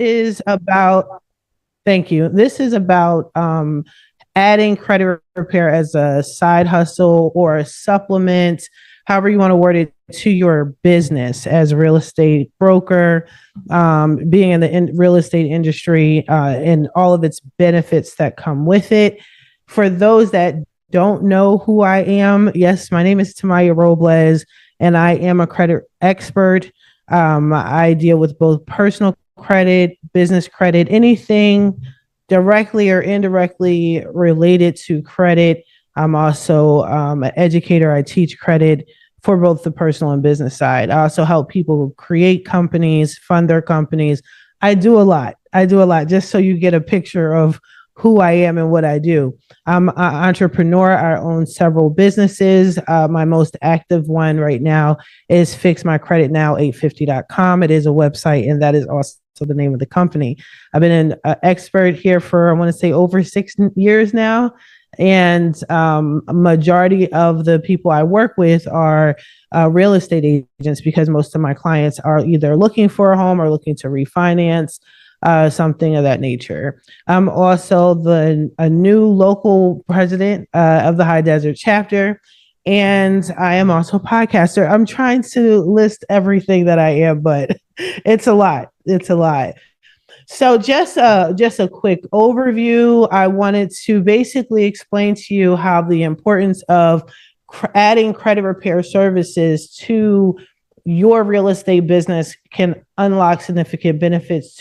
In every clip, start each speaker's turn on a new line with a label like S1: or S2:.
S1: is about, thank you. This is about adding credit repair as a side hustle or a supplement, however you want to word it, to your business as a real estate broker, being in the real estate industry, and all of its benefits that come with it. For those that don't know who I am, yes, my name is Tamiya Robles, and I am a credit expert. I deal with both personal credit, business credit, anything directly or indirectly related to credit. I'm also an educator. I teach credit for both the personal and business side. I also help people create companies, fund their companies. I do a lot. Just so you get a picture of who I am and what I do. I'm an entrepreneur. I own several businesses. My most active one right now is fixmycreditnow850.com. It is a website, and that is also the name of the company. I've been an expert here for, I want to say, over 6 years now. And a majority of the people I work with are real estate agents, because most of my clients are either looking for a home or looking to refinance, something of that nature. I'm also a new local president of the High Desert chapter, and I am also a podcaster. I'm trying to list everything that I am, but it's a lot. So just a quick overview. I wanted to basically explain to you how the importance of adding credit repair services to your real estate business can unlock significant benefits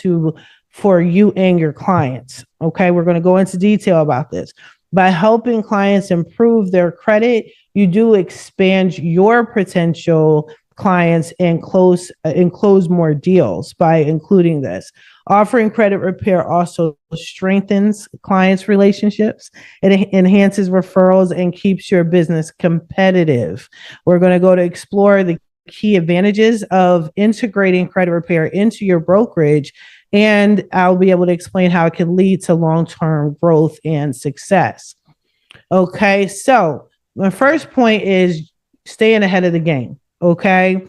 S1: for you and your clients. Okay, we're going to go into detail about this. By helping clients improve their credit, you do expand your potential clients and close more deals by including this. Offering credit repair also strengthens clients' relationships. It enhances referrals and keeps your business competitive. We're going to go to explore the key advantages of integrating credit repair into your brokerage, and I'll be able to explain how it can lead to long-term growth and success. Okay, so my first point is staying ahead of the game. Okay.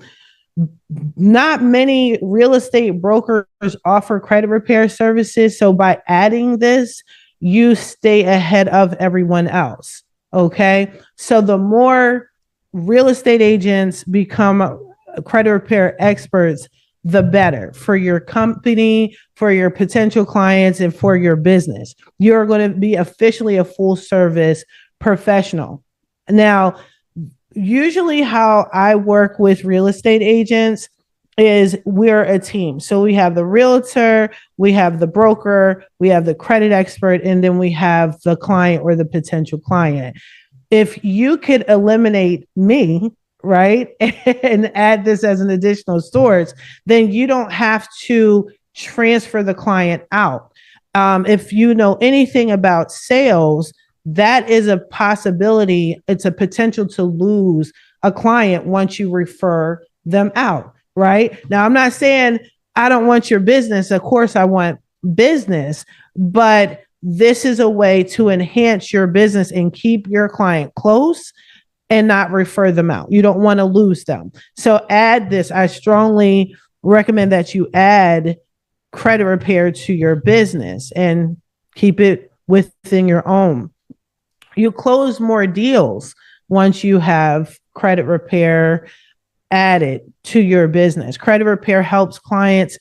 S1: Not many real estate brokers offer credit repair services. So by adding this, you stay ahead of everyone else. Okay. So the more real estate agents become credit repair experts, the better for your company, for your potential clients, and for your business. You're going to be officially a full service professional. Now, usually how I work with real estate agents is we're a team. So we have the realtor, we have the broker, we have the credit expert, and then we have the client or the potential client. If you could eliminate me, right, and add this as an additional source, then you don't have to transfer the client out. If you know anything about sales, that is a possibility. It's a potential to lose a client once you refer them out, right? Now, I'm not saying I don't want your business. Of course, I want business, but this is a way to enhance your business and keep your client close and not refer them out. You don't want to lose them. So add this. I strongly recommend that you add credit repair to your business and keep it within your own. You close more deals once you have credit repair added to your business. Credit repair helps clients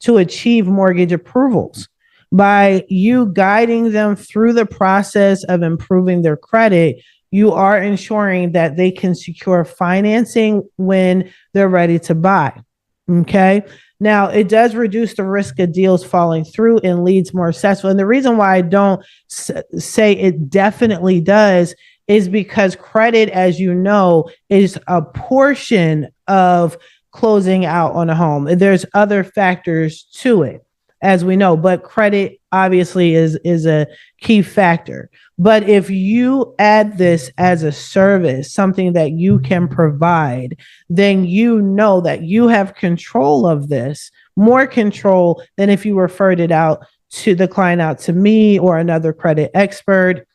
S1: to achieve mortgage approvals. By you guiding them through the process of improving their credit, you are ensuring that they can secure financing when they're ready to buy. Okay. Now, it does reduce the risk of deals falling through and leads more successful. And the reason why I don't say it definitely does is because credit, as you know, is a portion of closing out on a home. There's other factors to it, as we know, but credit obviously is a key factor. But if you add this as a service, something that you can provide, then you know that you have control of this, more control than if you referred it out to the client, out to me or another credit expert.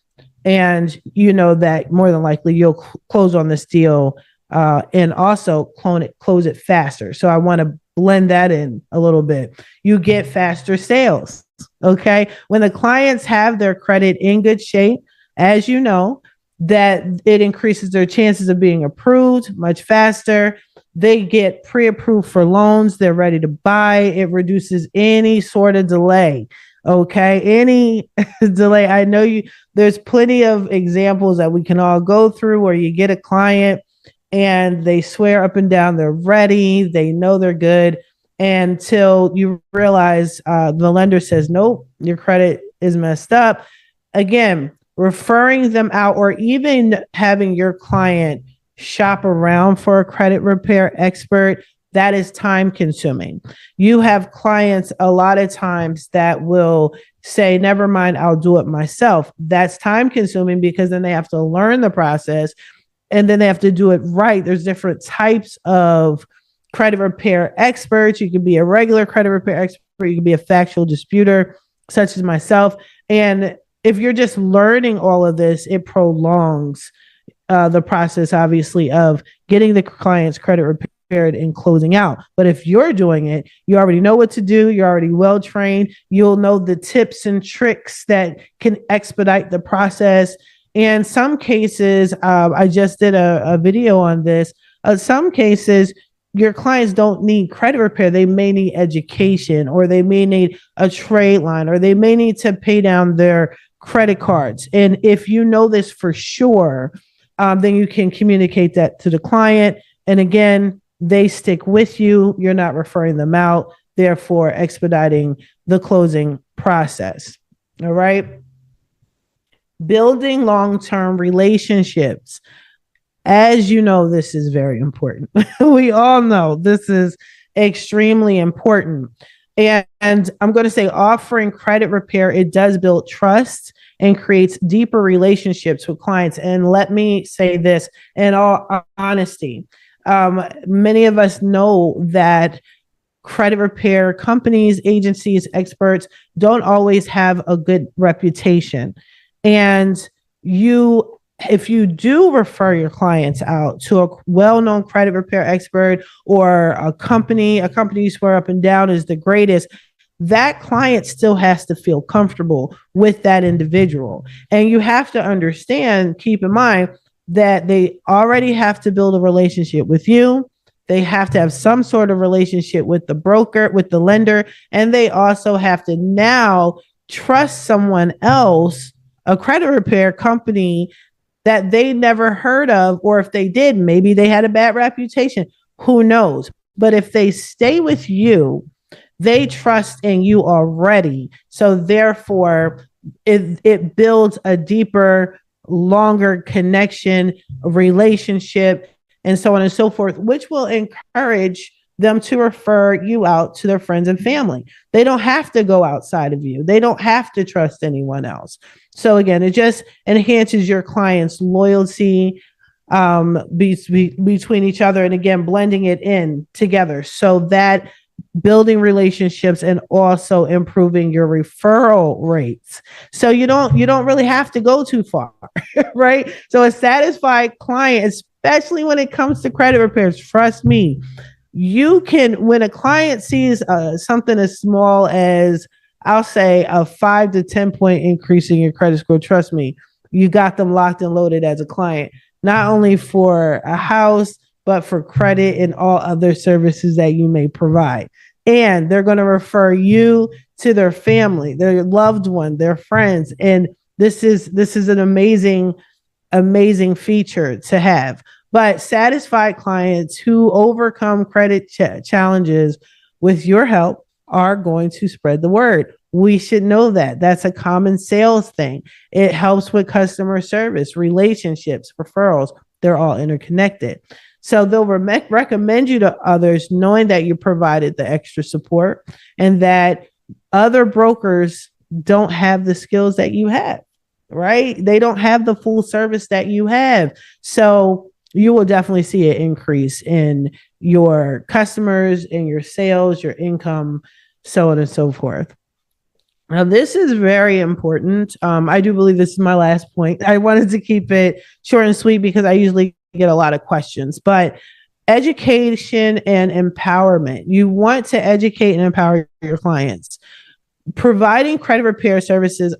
S1: And you know that more than likely you'll close on this deal and also close it faster. So I want to blend that in a little bit. You get faster sales. Okay. When the clients have their credit in good shape, as you know, that it increases their chances of being approved much faster. They get pre-approved for loans. They're ready to buy. It reduces any sort of delay. Okay. Any delay. I know there's plenty of examples that we can all go through where you get a client and they swear up and down they're ready. They know they're good until you realize the lender says, nope, your credit is messed up. Again, referring them out or even having your client shop around for a credit repair expert, that is time consuming. You have clients a lot of times that will say, never mind, I'll do it myself. That's time consuming because then they have to learn the process and then they have to do it right. There's different types of credit repair experts. You can be a regular credit repair expert. You can be a factual disputer, such as myself. And if you're just learning all of this, it prolongs the process, obviously, of getting the client's credit repaired and closing out. But if you're doing it, you already know what to do. You're already well trained. You'll know the tips and tricks that can expedite the process. And some cases, I just did a video on this. Some cases, your clients don't need credit repair. They may need education, or they may need a trade line, or they may need to pay down their credit cards. And if you know this for sure, then you can communicate that to the client. And again, they stick with you. You're not referring them out, therefore expediting the closing process. All right. Building long-term relationships. As you know, this is very important. We all know this is extremely important. And I'm going to say offering credit repair, it does build trust and creates deeper relationships with clients. And let me say this in all honesty. Many of us know that credit repair companies, agencies, experts don't always have a good reputation. And if you do refer your clients out to a well-known credit repair expert or a company you swear up and down is the greatest, that client still has to feel comfortable with that individual. And you have to understand, keep in mind that they already have to build a relationship with you. They have to have some sort of relationship with the broker, with the lender, and they also have to now trust someone else, a credit repair company that they never heard of, or if they did, maybe they had a bad reputation. Who knows? But if they stay with you, they trust in you already. So therefore, it builds a deeper, longer connection, relationship, and so on and so forth, which will encourage them to refer you out to their friends and family. They don't have to go outside of you. They don't have to trust anyone else. So again, it just enhances your client's loyalty between each other. And again, blending it in together so that building relationships and also improving your referral rates. So you don't really have to go too far, right? So a satisfied client, especially when it comes to credit repairs, trust me, you can, when a client sees something as small as, I'll say, a 5 to 10 point increase in your credit score, trust me, you got them locked and loaded as a client, not only for a house, but for credit and all other services that you may provide. And they're going to refer you to their family, their loved one, their friends. And this is an amazing feature to have. But satisfied clients who overcome credit challenges with your help are going to spread the word. We should know that. That's a common sales thing. It helps with customer service, relationships, referrals. They're all interconnected. So they'll recommend you to others, knowing that you provided the extra support and that other brokers don't have the skills that you have, right? They don't have the full service that you have. So you will definitely see an increase in your customers, in your sales, your income, so on and so forth. Now, this is very important. I do believe this is my last point. I wanted to keep it short and sweet because I usually get a lot of questions, but education and empowerment. You want to educate and empower your clients. Providing credit repair services,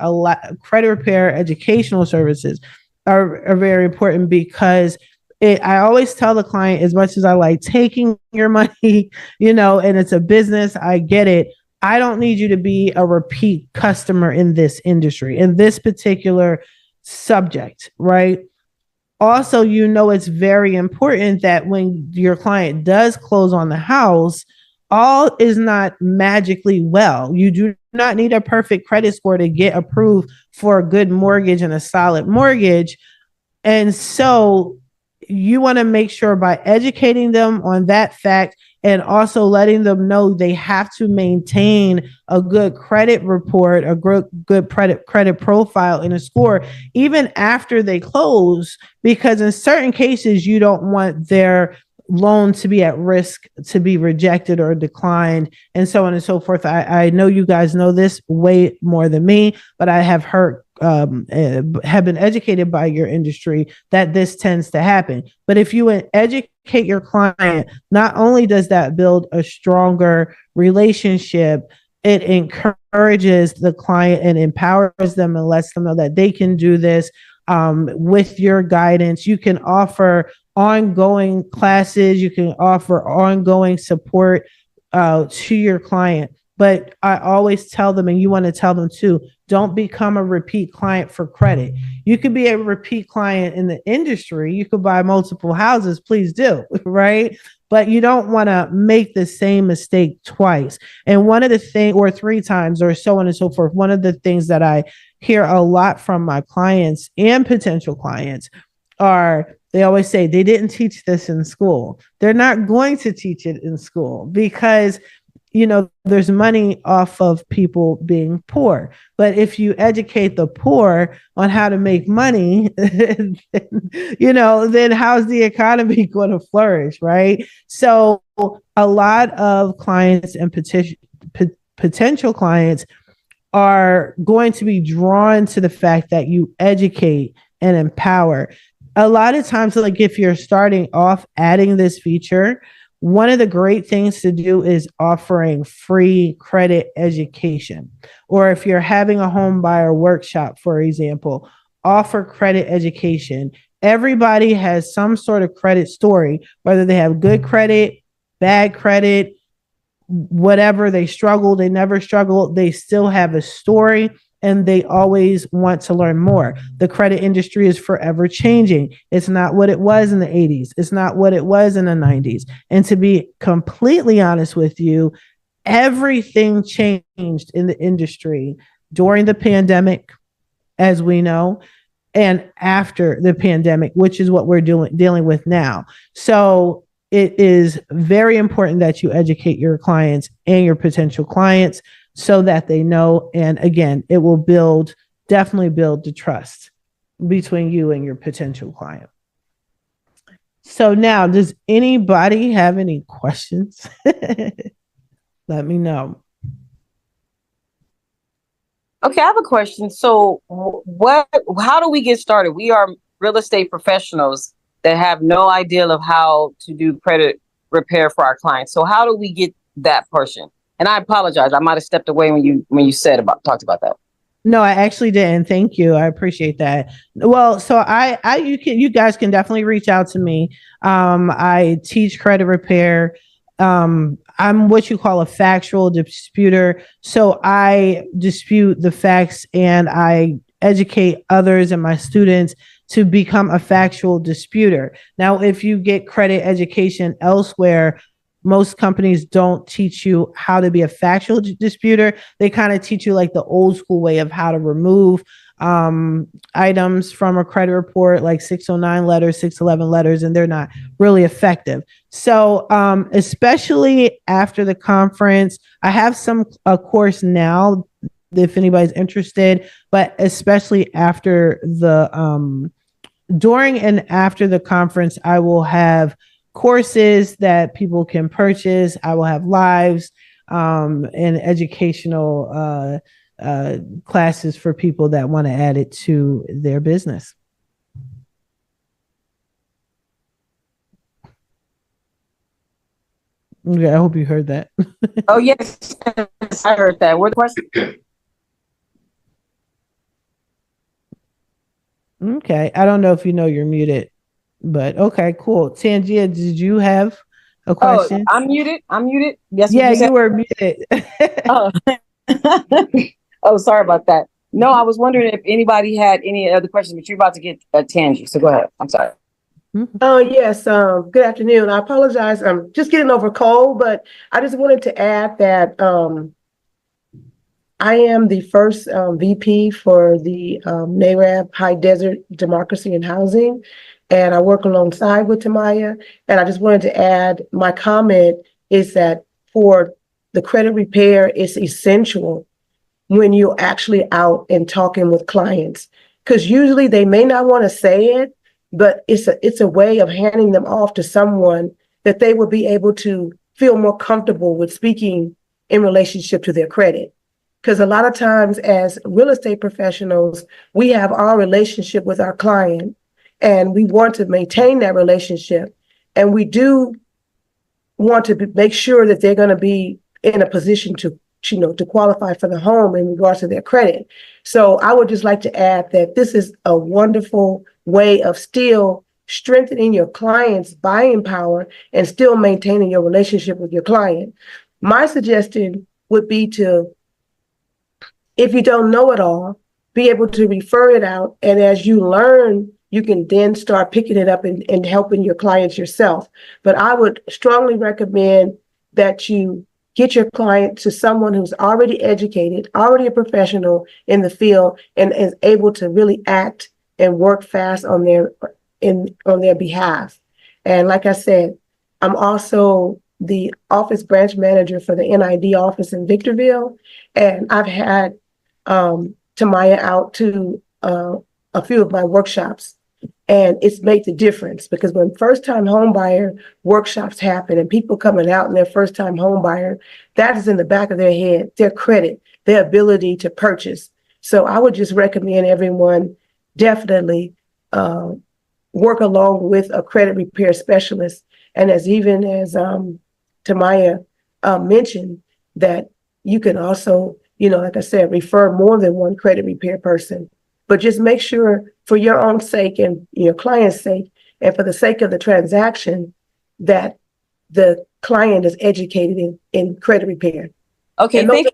S1: credit repair educational services are very important because I always tell the client, as much as I like taking your money, and it's a business, I get it. I don't need you to be a repeat customer in this industry, in this particular subject, right? Also, it's very important that when your client does close on the house, all is not magically well. You do not need a perfect credit score to get approved for a good mortgage and a solid mortgage. And so you want to make sure by educating them on that fact and also letting them know they have to maintain a good credit report, a good credit profile and a score, even after they close, because in certain cases, you don't want their loan to be at risk to be rejected or declined, and so on and so forth. I know you guys know this way more than me, but I have heard have been educated by your industry that this tends to happen. But if you educate your client, not only does that build a stronger relationship, it encourages the client and empowers them and lets them know that they can do this with your guidance. You can offer ongoing classes, you can offer ongoing support to your client. But I always tell them, and you want to tell them too, don't become a repeat client for credit. You could be a repeat client in the industry. You could buy multiple houses, please do, right? But you don't want to make the same mistake twice. And one of the things, or three times, or so on and so forth, one of the things that I hear a lot from my clients and potential clients are, they always say they didn't teach this in school. They're not going to teach it in school because there's money off of people being poor. But if you educate the poor on how to make money, then how's the economy going to flourish, right? So a lot of clients and potential clients are going to be drawn to the fact that you educate and empower. A lot of times, like if you're starting off adding this feature, one of the great things to do is offering free credit education. Or if you're having a home buyer workshop, for example, offer credit education. Everybody has some sort of credit story, whether they have good credit, bad credit, whatever, they struggle, they never struggle, they still have a story. And they always want to learn more. The credit industry is forever changing. It's not what it was in the 80s. It's not what it was in the 90s. And to be completely honest with you, everything changed in the industry during the pandemic, as we know, and after the pandemic, which is what we're dealing with now. So it is very important that you educate your clients and your potential clients so that they know. And again, it will definitely build the trust between you and your potential client. So now, does anybody have any questions? Let me know.
S2: Okay, I have a question. So how do we get started? We are real estate professionals that have no idea of how to do credit repair for our clients. So how do we get that portion? And I apologize, I might have stepped away when you talked about that.
S1: No, I actually didn't. Thank you. I appreciate that. Well, so you guys can definitely reach out to me. I teach credit repair. I'm what you call a factual disputer. So I dispute the facts and I educate others and my students to become a factual disputer. Now, if you get credit education elsewhere, most companies don't teach you how to be a factual disputer. They kind of teach you like the old school way of how to remove items from a credit report, like 609 letters, 611 letters, and they're not really effective. So especially after the conference, I have a course now if anybody's interested, but especially after during and after the conference, I will have courses that people can purchase. I will have lives and educational classes for people that want to add it to their business. Okay, I hope you heard that.
S2: Oh, yes, yes, I heard that. What question?
S1: Okay. I don't know if you know you're muted, but okay, cool. Tangia, did you have a
S2: Oh,
S1: question?
S2: I'm muted. I'm muted. Yes, what
S1: Yeah,
S2: you said.
S1: you were muted.
S2: Oh, oh, sorry about that. No, I was wondering if anybody had any other questions, but you're about to get a tangent. So go ahead. I'm sorry.
S3: Oh, yes. Good afternoon. I apologize. I'm just getting over a cold, but I just wanted to add that I am the first VP for the NARAB High Desert Democracy and Housing, and I work alongside with Tamiya. And I just wanted to add my comment is that for the credit repair, it's essential when you're actually out and talking with clients, because usually they may not want to say it, but it's a way of handing them off to someone that they will be able to feel more comfortable with speaking in relationship to their credit. Because a lot of times as real estate professionals, we have our relationship with our client and we want to maintain that relationship. And we do want to make sure that they're going to be in a position to to qualify for the home in regards to their credit. So I would just like to add that this is a wonderful way of still strengthening your client's buying power and still maintaining your relationship with your client. My suggestion would be to, if you don't know it all, be able to refer it out. And as you learn, you can then start picking it up and helping your clients yourself. But I would strongly recommend that you get your client to someone who's already educated, already a professional in the field, and is able to really act and work fast on their behalf. And like I said, I'm also the office branch manager for the NID office in Victorville, and I've had Tamiya out to a few of my workshops. And it's made the difference, because when first time home buyer workshops happen and people coming out in their first time home buyer, that is in the back of their head, their credit, their ability to purchase. So I would just recommend everyone definitely work along with a credit repair specialist. And as Tamiya mentioned, that you can also, like I said, refer more than one credit repair person. But just make sure, for your own sake and your client's sake, and for the sake of the transaction, that the client is educated in credit repair.
S2: Okay, thank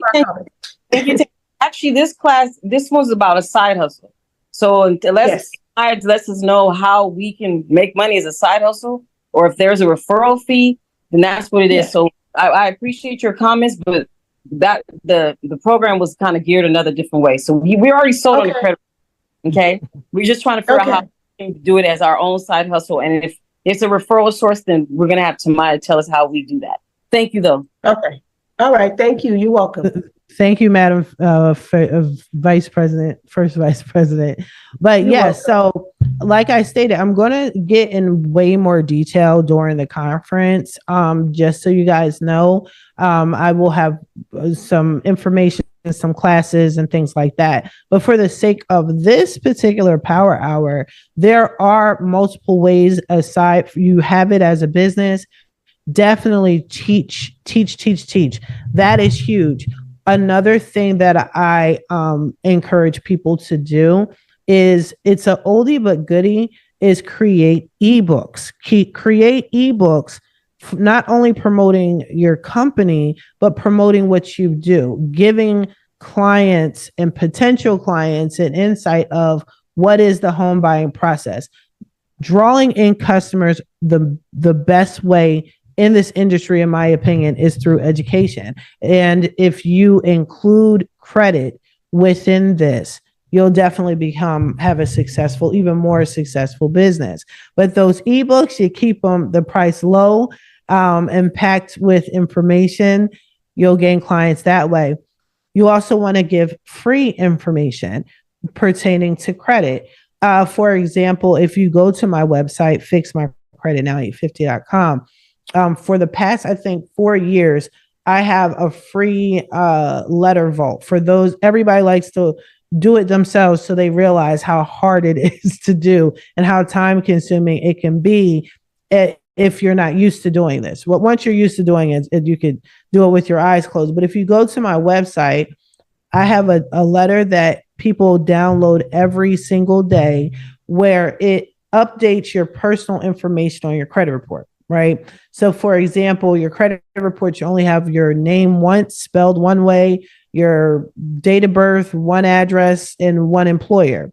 S2: you. Actually, this one's about a side hustle. So
S3: Yes.
S2: lets us know how we can make money as a side hustle, or if there's a referral fee, then that's what it is.
S3: Yes.
S2: So I appreciate your comments, but that the program was kind of geared another different way. So we already sold on the credit. Okay, we're just trying to figure out how we can do it as our own side hustle. And if it's a referral source, then we're going to have Tamiya tell us how we do that. Thank you, though.
S3: Okay. All right. Thank you. You're welcome.
S1: Thank you, Madam Vice President, First Vice President. But yes, so like I stated, I'm going to get in way more detail during the conference. Just so you guys know, I will have some information, some classes and things like that. But for the sake of this particular power hour, there are multiple ways aside. You have it as a business. Definitely teach. That is huge. Another thing that I encourage people to do is, it's an oldie but goodie, is create ebooks. Create ebooks, not only promoting your company, but promoting what you do, giving clients and potential clients an insight of what is the home buying process. Drawing in customers, the best way in this industry, in my opinion, is through education. And if you include credit within this, you'll definitely have a successful, even more successful business. But those ebooks, you keep them the price low, and packed with information. You'll gain clients that way. You also want to give free information pertaining to credit. For example, if you go to my website, fixmycreditnow850.com, for the past, I think, 4 years, I have a free letter vault for those. Everybody likes to do it themselves, so they realize how hard it is to do and how time consuming it can be. if you're not used to doing this. Well, once you're used to doing it, you could do it with your eyes closed. But if you go to my website, I have a letter that people download every single day where it updates your personal information on your credit report, right? So, for example, your credit report, you only have your name once, spelled one way, your date of birth, one address, and one employer.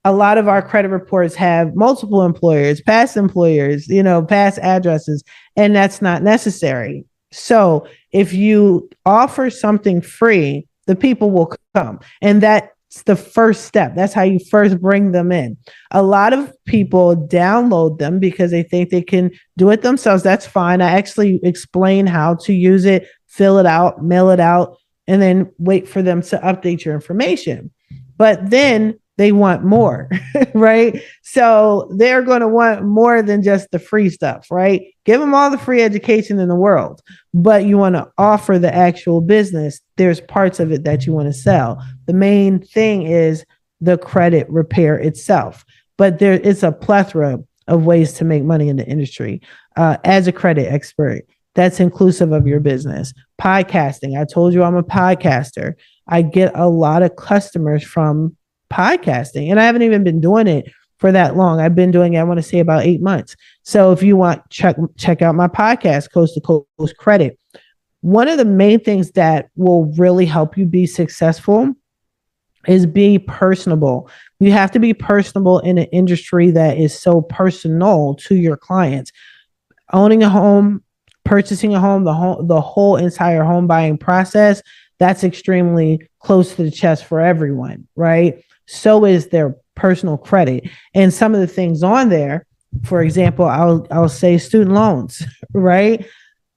S1: A lot of our credit reports have multiple employers, past employers, past addresses, and that's not necessary. So if you offer something free, the people will come. And that's the first step. That's how you first bring them in. A lot of people download them because they think they can do it themselves. That's fine. I actually explain how to use it, fill it out, mail it out, and then wait for them to update your information. But then they want more, right? So they're going to want more than just the free stuff, right? Give them all the free education in the world, but you want to offer the actual business. There's parts of it that you want to sell. The main thing is the credit repair itself, but there is a plethora of ways to make money in the industry. As a credit expert, that's inclusive of your business. Podcasting. I told you I'm a podcaster. I get a lot of customers from podcasting, and I haven't even been doing it for that long. I've been doing it, I want to say, about 8 months. So if you want, check out my podcast, Coast to Coast Credit. One of the main things that will really help you be successful is be personable. You have to be personable in an industry that is so personal to your clients. Owning a home, purchasing a home, the whole entire home buying process, that's extremely close to the chest for everyone, right? So is their personal credit. And some of the things on there, for example, I'll say student loans, right?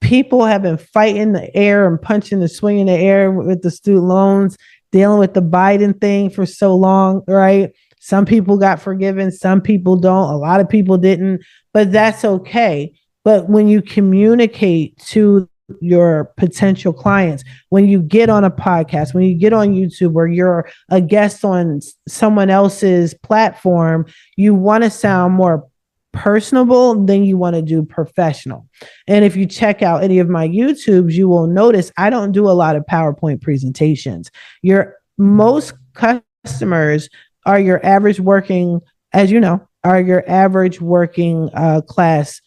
S1: People have been fighting the air and punching the swing in the air with the student loans, dealing with the Biden thing for so long, right? Some people got forgiven, some people don't, a lot of people didn't, but that's okay. But when you communicate to your potential clients, when you get on a podcast, when you get on YouTube, or you're a guest on someone else's platform, you want to sound more personable than you want to do professional. And if you check out any of my YouTubes, you will notice I don't do a lot of PowerPoint presentations. Your most customers are your average working, as you know, are your average working class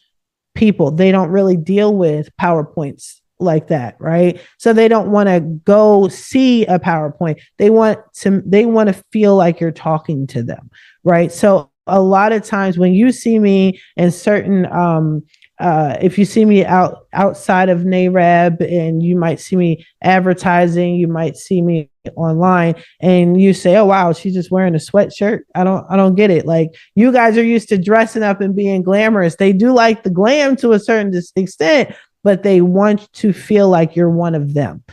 S1: people. They don't really deal with PowerPoints like that, right? So they don't want to go see a PowerPoint. They want to feel like you're talking to them, right? So a lot of times when you see me in certain if you see me outside of NARAB, and you might see me advertising, you might see me online, and you say, "Oh wow, she's just wearing a sweatshirt." I don't get it. Like, you guys are used to dressing up and being glamorous. They do like the glam to a certain extent, but they want to feel like you're one of them.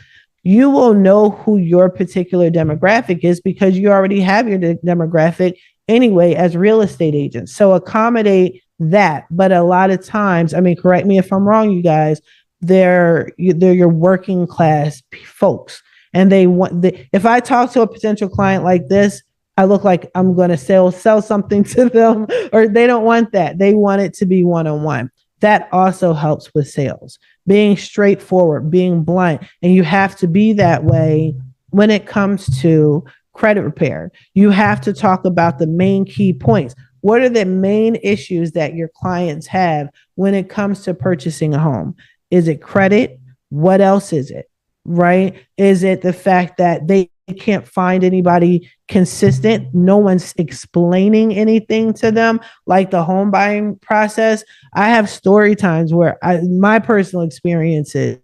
S1: You will know who your particular demographic is because you already have your demographic anyway as real estate agents. So accommodate that. But a lot of times, I mean, correct me if I'm wrong, you guys, they're your working class folks. And if I talk to a potential client like this, I look like I'm going to sell something to them, or they don't want that. They want it to be one-on-one. That also helps with sales, being straightforward, being blunt. And you have to be that way when it comes to credit repair. You have to talk about the main key points. What are the main issues that your clients have when it comes to purchasing a home? Is it credit? What else is it? Right? Is it the fact that they can't find anybody consistent? No one's explaining anything to them, like the home buying process. I have story times where my personal experiences,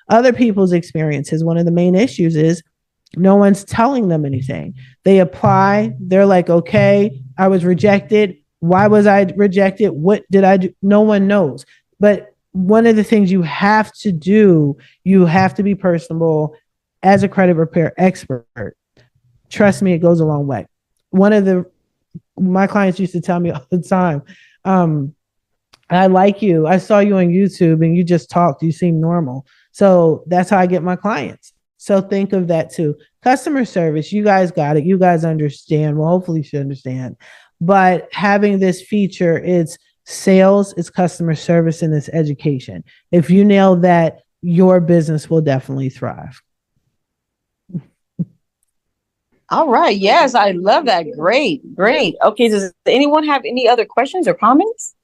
S1: other people's experiences, one of the main issues is no one's telling them anything. They apply. They're like, okay, I was rejected. Why was I rejected? What did I do? No one knows. But one of the things you have to do, you have to be personable as a credit repair expert. Trust me, it goes a long way. My clients used to tell me all the time, I like you. I saw you on YouTube and you just talked. You seem normal. So that's how I get my clients. So think of that too. Customer service, you guys got it. You guys understand. Well, hopefully you should understand. But having this feature, it's sales, it's customer service, and it's education. If you nail that, your business will definitely thrive.
S2: All right. Yes, I love that. Great. Great. Okay. Does anyone have any other questions or comments?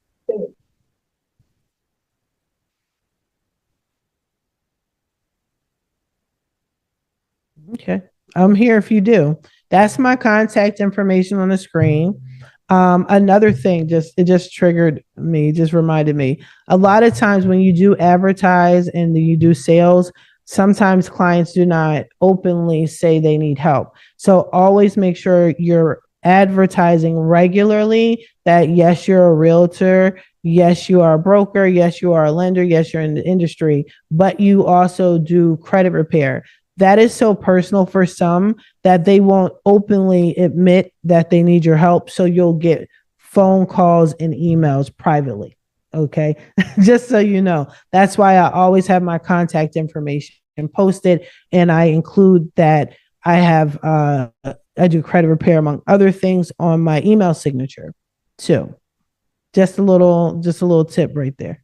S1: Okay. I'm here if you do. That's my contact information on the screen. Another thing, it just triggered me, just reminded me. A lot of times when you do advertise and you do sales, sometimes clients do not openly say they need help. So always make sure you're advertising regularly that yes, you're a realtor, yes, you are a broker, yes, you are a lender, yes, you're in the industry, but you also do credit repair. That is so personal for some that they won't openly admit that they need your help. So you'll get phone calls and emails privately. Okay. Just so you know, that's why I always have my contact information posted. And I include that I do credit repair, among other things, on my email signature too. Just a little tip right there.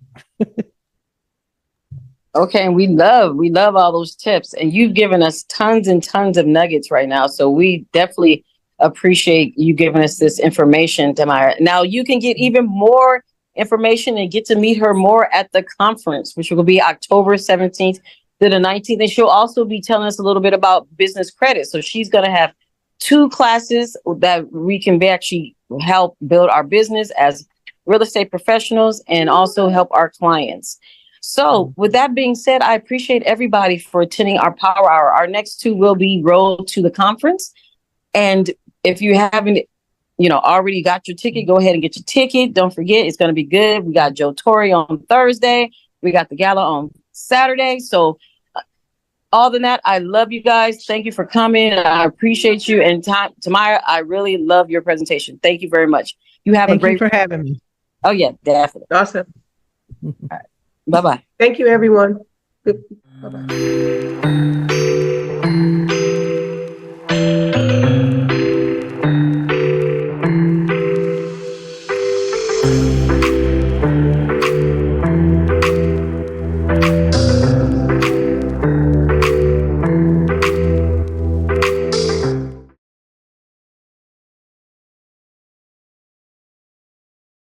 S2: Okay, and we love all those tips, and you've given us tons and tons of nuggets right now. So we definitely appreciate you giving us this information, Tamiya. Now you can get even more information and get to meet her more at the conference, which will be October 17th to the 19th. And she'll also be telling us a little bit about business credit. So she's going to have 2 classes that we can actually help build our business as real estate professionals and also help our clients. So with that being said, I appreciate everybody for attending our Power Hour. Our next 2 will be Road to the Conference. And if you haven't, already got your ticket, go ahead and get your ticket. Don't forget, it's going to be good. We got Joe Torre on Thursday. We got the gala on Saturday. So other than that, I love you guys. Thank you for coming. I appreciate you. And Tamiya, I really love your presentation. Thank you very much. You have a great.
S1: Thank you for having me.
S2: Oh, yeah, definitely.
S3: Awesome.
S2: All right. Bye-bye.
S3: Thank you, everyone. Bye-bye.